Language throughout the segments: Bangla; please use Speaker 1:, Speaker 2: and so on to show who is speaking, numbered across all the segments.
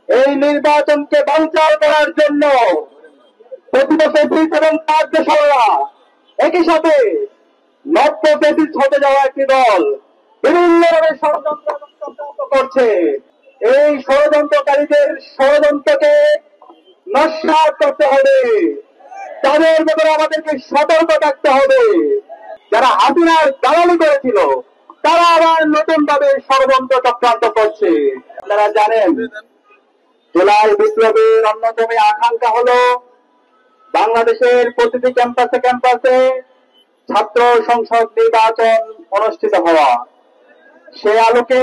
Speaker 1: এই নির্বাচনকে বানচাল করার জন্য প্রতিপক্ষ এবং তার দেশরা একই সাথে নব্য ব্রিটিশ হতে যাওয়া একটি দল বিভিন্নভাবে ষড়যন্ত্র এবং চক্রান্ত করছে। এই ষড়যন্ত্রকারীদের ষড়যন্ত্রকে নস্যাৎ করতে হবে। তাদের ব্যাপারে আমাদেরকে সতর্ক থাকতে হবে। যারা হাসিনার দালালি করেছিল তারা আবার নতুন ভাবে ষড়যন্ত্র চক্রান্ত করছে। আপনারা জানেন, জুলাই বিপ্লবের অন্যতম আকাঙ্ক্ষা হলো বাংলাদেশের প্রতিটি ক্যাম্পাসে ক্যাম্পাসে ছাত্র সংসদ নির্বাচন অনুষ্ঠিত হওয়া। সে আলোকে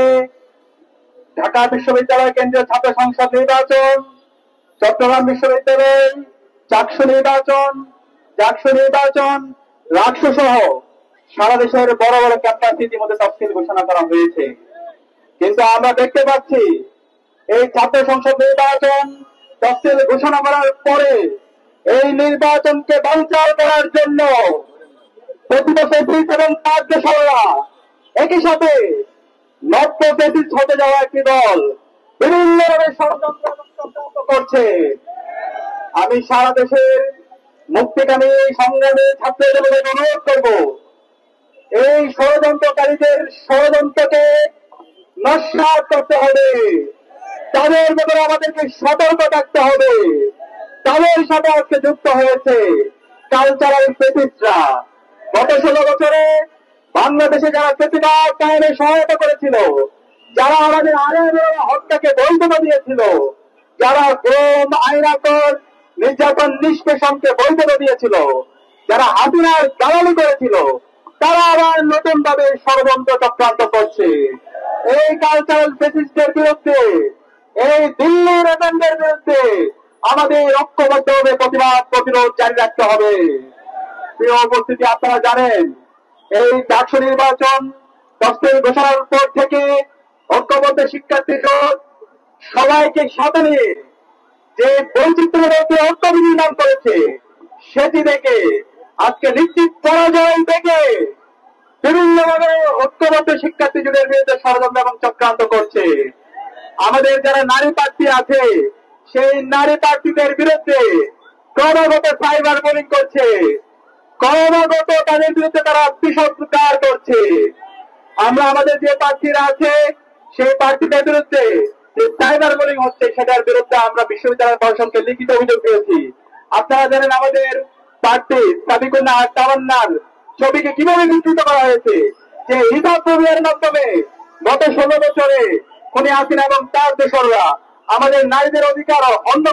Speaker 1: ঢাকা বিশ্ববিদ্যালয় কেন্দ্রীয় ছাত্র সংসদ নির্বাচন, চট্টগ্রাম বিশ্ববিদ্যালয় চাকসু নির্বাচন, রাকসু সহ সারা দেশের বড় বড় ক্যাম্পাস ইতিমধ্যে তফসিল ঘোষণা করা হয়েছে। কিন্তু আমরা দেখতে পাচ্ছি এই ছাত্র সংসদ নির্বাচন তফসিল ঘোষণা করার পরে এই নির্বাচনকে বানচাল করার জন্য প্রতিপক্ষ এবং তার দেশরা একই সাথে নব্য ব্রিটিশ হতে যাওয়া একটি দল বিভিন্নভাবে ষড়যন্ত্র এবং চক্রান্ত করছে। আমি সারা দেশের মুক্তিকামী সংগ্রামী ছাত্রদের অনুরোধ করব, এই ষড়যন্ত্রকারীদের ষড়যন্ত্রকে নস্যাৎ করতে হবে। তাদের ব্যাপারে আমাদেরকে সতর্ক থাকতে হবে। তাদের সাথে আজকে যুক্ত হয়েছে কালচারাল ব্রিটিশরা। গত 16 বছরে বাংলাদেশে যারা প্রতিবাদ কায়েমে সহায়তা করেছিল, যারা আমাদের আইন হত্যাকে বৈধতা দিয়েছিল, যারা গুম আইনাকর নির্যাতন নিষ্পেষণকে বৈধতা দিয়েছিল, যারা হাসিনার দালালি করেছিল, তারা আবার নতুন ভাবে ষড়যন্ত্র চক্রান্ত করছে। এই কালচারাল ব্রিটিশদের বিরুদ্ধে, এই দিল্লির এজেন্টদের বিরুদ্ধে আমাদের ঐক্যবদ্ধভাবে প্রতিবাদ প্রতিরোধ জারি রাখতে হবে। প্রিয় উপস্থিতি, আপনারা জানেন এই ডাকসু নির্বাচন তফসিল ঘোষণার পর থেকে ঐক্যবদ্ধ শিক্ষার্থী জোট সবাইকে সাথে নিয়ে যে বৈচিত্র্যের মধ্যে ঐক্য বিনির্মাণ করেছে, সেটি দেখে আজকে নিশ্চিত পরাজয় দেখে বিভিন্নভাবে ঐক্যবদ্ধ শিক্ষার্থী জোটের বিরুদ্ধে ষড়যন্ত্র এবং চক্রান্ত করছে। আমাদের যারা নারী প্রার্থী আছে, সেই নারী প্রার্থীদের বিরুদ্ধে ক্রমাগত সাইবার বুলিং করছে, ক্রমাগত তাদের বিরুদ্ধে তারা বিষোদ্গার করছে। আমরা আমাদের যে প্রার্থীরা আছে সেই প্রার্থীদের বিরুদ্ধে যে সাইবার বুলিং হচ্ছে, সেটার বিরুদ্ধে আমরা বিশ্ববিদ্যালয় প্রশাসনকে লিখিত অভিযোগ দিয়েছি। আপনারা জানেন আমাদের প্রার্থী সাবিকুন্না তামান্নার ছবিকে কিভাবে বিকৃত করা হয়েছে, যে হিসাব প্রক্রিয়ার মাধ্যমে গত 16 বছরে খুনি হাসিনা এবং তার দোসররা আমাদের নারীদের অধিকার অন্য